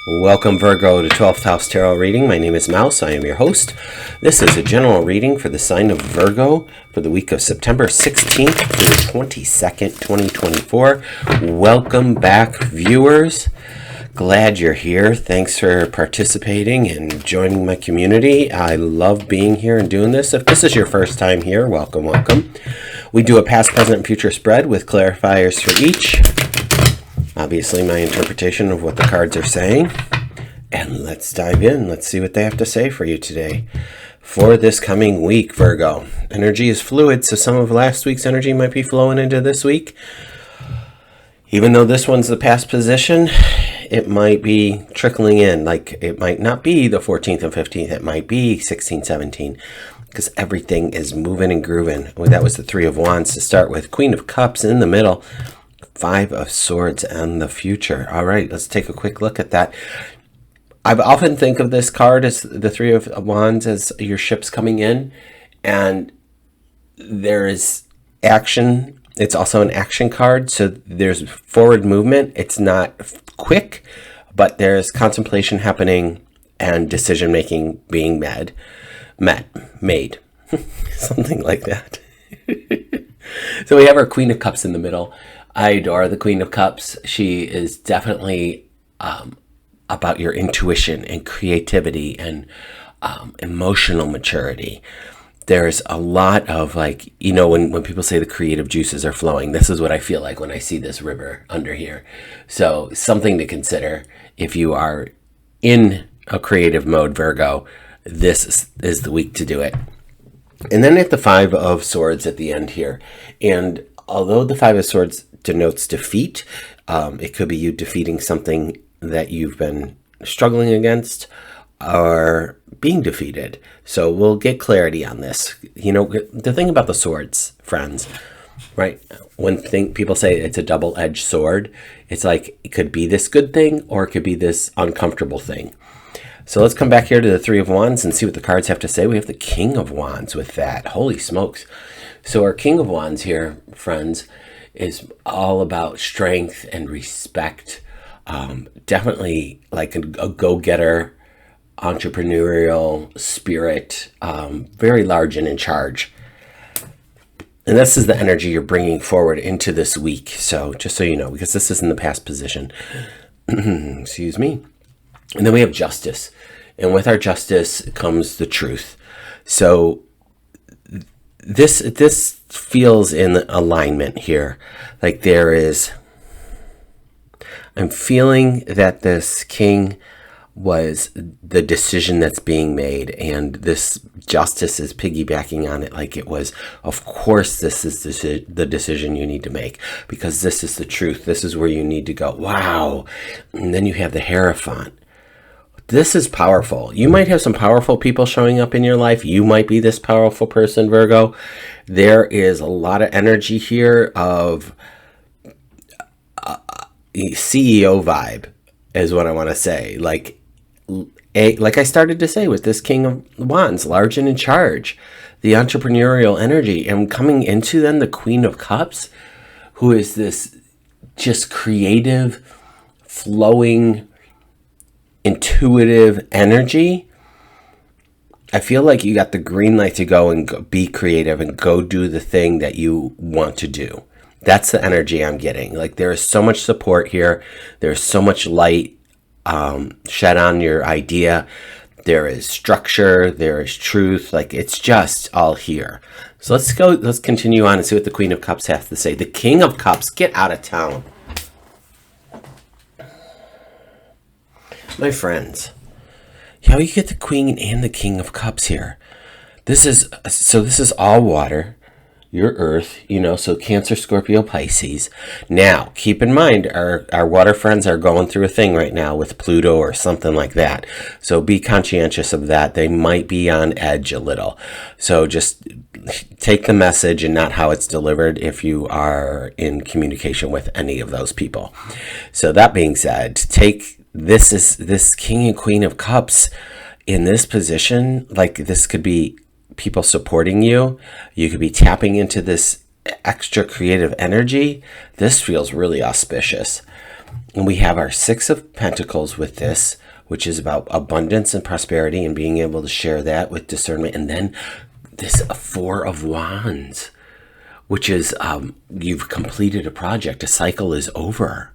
Welcome, Virgo, to 12th House Tarot Reading. My name is Mouse. I am your host. This is a general reading for the sign of Virgo for the week of September 16th through 22nd, 2024. Welcome back, viewers. Glad you're here. Thanks for participating and joining my community. I love being here and doing this. If this is your first time here, welcome, welcome. We do a past, present, and future spread with clarifiers for each. Obviously, my interpretation of what the cards are saying. And let's dive in. Let's see what they have to say for you today. For this coming week, Virgo. Energy is fluid, so some of last week's energy might be flowing into this week. Even though this one's the past position, it might be trickling in. Like, it might not be the 14th and 15th. It might be 16, 17. Because everything is moving and grooving. Well, that was the Three of Wands to start with. Queen of Cups in the middle. Five of Swords and the future. All right, let's take a quick look at that. I often think of this card as the Three of Wands as your ships coming in, and there is action. It's also an action card, so there's forward movement. It's not quick, but there's contemplation happening and decision making being made. Something like that. So we have our Queen of Cups in the middle. I adore the Queen of Cups. She is definitely about your intuition and creativity and emotional maturity. There's a lot of, like, you know, when people say the creative juices are flowing, this is what I feel like when I see this river under here. So something to consider if you are in a creative mode, Virgo. This is the week to do it. And then at the Five of Swords at the end here. And although the Five of Swords denotes defeat, it could be you defeating something that you've been struggling against or being defeated. So we'll get clarity on this. You know, the thing about the swords, friends, right? When people say it's a double-edged sword, it's like it could be this good thing or it could be this uncomfortable thing. So let's come back here to the Three of Wands and see what the cards have to say. We have the King of Wands with that. Holy smokes. So our King of Wands here, friends, is all about strength and respect. Definitely like a go-getter, entrepreneurial spirit, very large and in charge. And this is the energy you're bringing forward into this week. So just so you know, because this is in the past position. Excuse me. And then we have justice. And with our justice comes the truth. So this feels in alignment here. Like there is, I'm feeling that this king was the decision that's being made, and this justice is piggybacking on it like it was, of course, this is the decision you need to make because this is the truth. This is where you need to go. Wow. And then you have the Hierophant. This is powerful. You might have some powerful people showing up in your life. You might be this powerful person, Virgo. There is a lot of energy here of CEO vibe is what I want to say. Like I started to say with this King of Wands, large and in charge, the entrepreneurial energy, and coming into then the Queen of Cups, who is this just creative, flowing, intuitive energy. I feel like you got the green light to go and be creative and go do the thing that you want to do. That's the energy I'm getting. Like there is so much support here. There's so much light shed on your idea. There is structure. There is truth. Like it's just all here. So let's continue on and see what the Queen of Cups has to say. The King of Cups, get out of town. My friends, how you get the Queen and the King of Cups here? This is all water, your earth, you know, so Cancer, Scorpio, Pisces. Now, keep in mind, our water friends are going through a thing right now with Pluto or something like that. So be conscientious of that. They might be on edge a little. So just take the message and not how it's delivered if you are in communication with any of those people. So that being said, this King and Queen of Cups in this position, like this could be people supporting you. You could be tapping into this extra creative energy. This feels really auspicious. And we have our Six of Pentacles with this, which is about abundance and prosperity and being able to share that with discernment. And then this Four of Wands, which is you've completed a project. A cycle is over.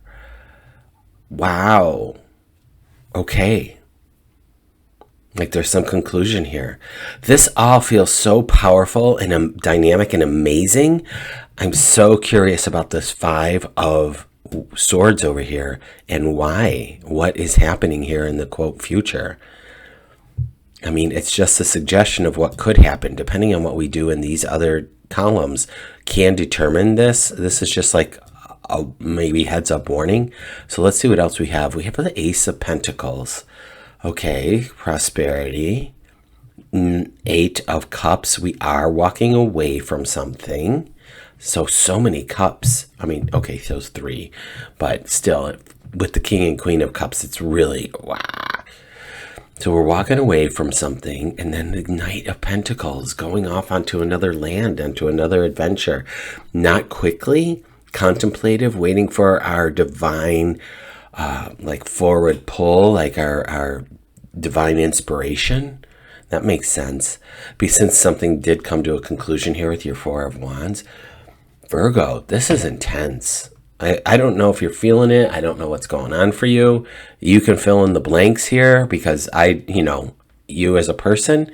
Wow. Okay. Like there's some conclusion here. This all feels so powerful and dynamic and amazing. I'm so curious about this Five of Swords over here and why. What is happening here in the quote future? I mean, it's just a suggestion of what could happen depending on what we do in these other columns can determine this. This is just like a maybe heads up warning. So let's see what else we have. We have the Ace of Pentacles. Okay, prosperity. Eight of Cups. We are walking away from something. So many cups. I mean, okay, those three. But still, with the King and Queen of Cups, it's really, wow. So we're walking away from something. And then the Knight of Pentacles, going off onto another land, onto another adventure. Not quickly, contemplative, waiting for our divine like forward pull, like our divine inspiration. That makes sense. But since something did come to a conclusion here with your Four of Wands, Virgo, this is intense. I don't know if you're feeling it. I don't know what's going on for you. You can fill in the blanks here because you as a person,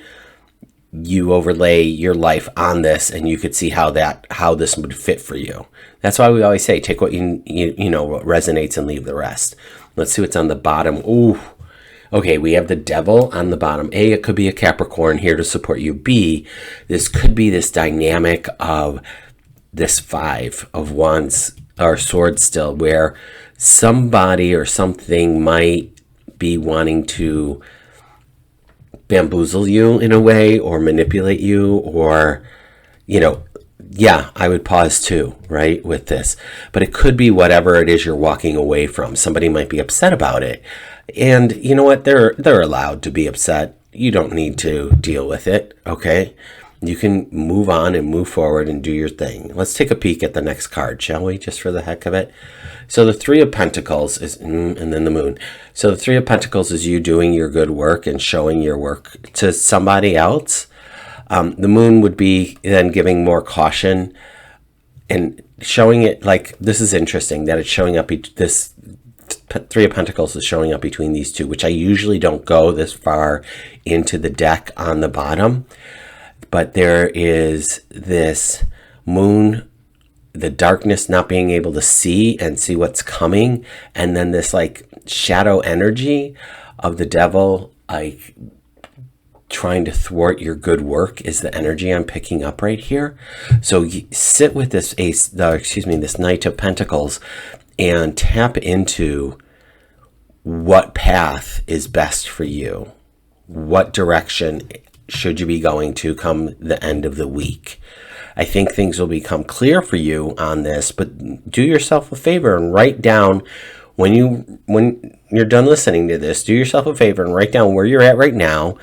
you overlay your life on this and you could see how this would fit for you. That's why we always say, take what what resonates and leave the rest. Let's see what's on the bottom. Ooh. Okay, we have the Devil on the bottom. A, it could be a Capricorn here to support you. B, this could be this dynamic of this Five of Wands or Swords still, where somebody or something might be wanting to bamboozle you in a way or manipulate you or, yeah, I would pause too, right, with this. But it could be whatever it is you're walking away from. Somebody might be upset about it. And you know what? They're allowed to be upset. You don't need to deal with it, okay? You can move on and move forward and do your thing. Let's take a peek at the next card, shall we? Just for the heck of it. So the Three of Pentacles is, and then the Moon. So the Three of Pentacles is you doing your good work and showing your work to somebody else. The Moon would be then giving more caution and showing it like, this is interesting that it's showing up, this Three of Pentacles is showing up between these two, which I usually don't go this far into the deck on the bottom. But there is this Moon, the darkness, not being able to see and see what's coming. And then this like shadow energy of the Devil, like trying to thwart your good work is the energy I'm picking up right here. So you sit with this this Knight of Pentacles and tap into what path is best for you. What direction should you be going to come the end of the week? I think things will become clear for you on this, but do yourself a favor and write down when you're done listening to this, do yourself a favor and write down where you're at right now.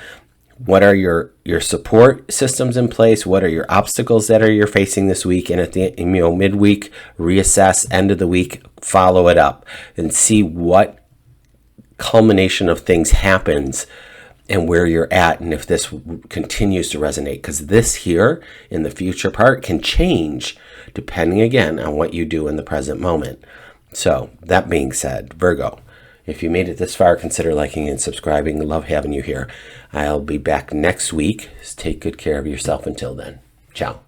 What are your support systems in place? What are your obstacles that you're facing this week? And at the midweek, reassess, end of the week, follow it up and see what culmination of things happens and where you're at, and if this continues to resonate, because this here in the future part can change depending again on what you do in the present moment. So that being said, Virgo, if you made it this far, consider liking and subscribing. Love having you here. I'll be back next week. Take good care of yourself until then. Ciao.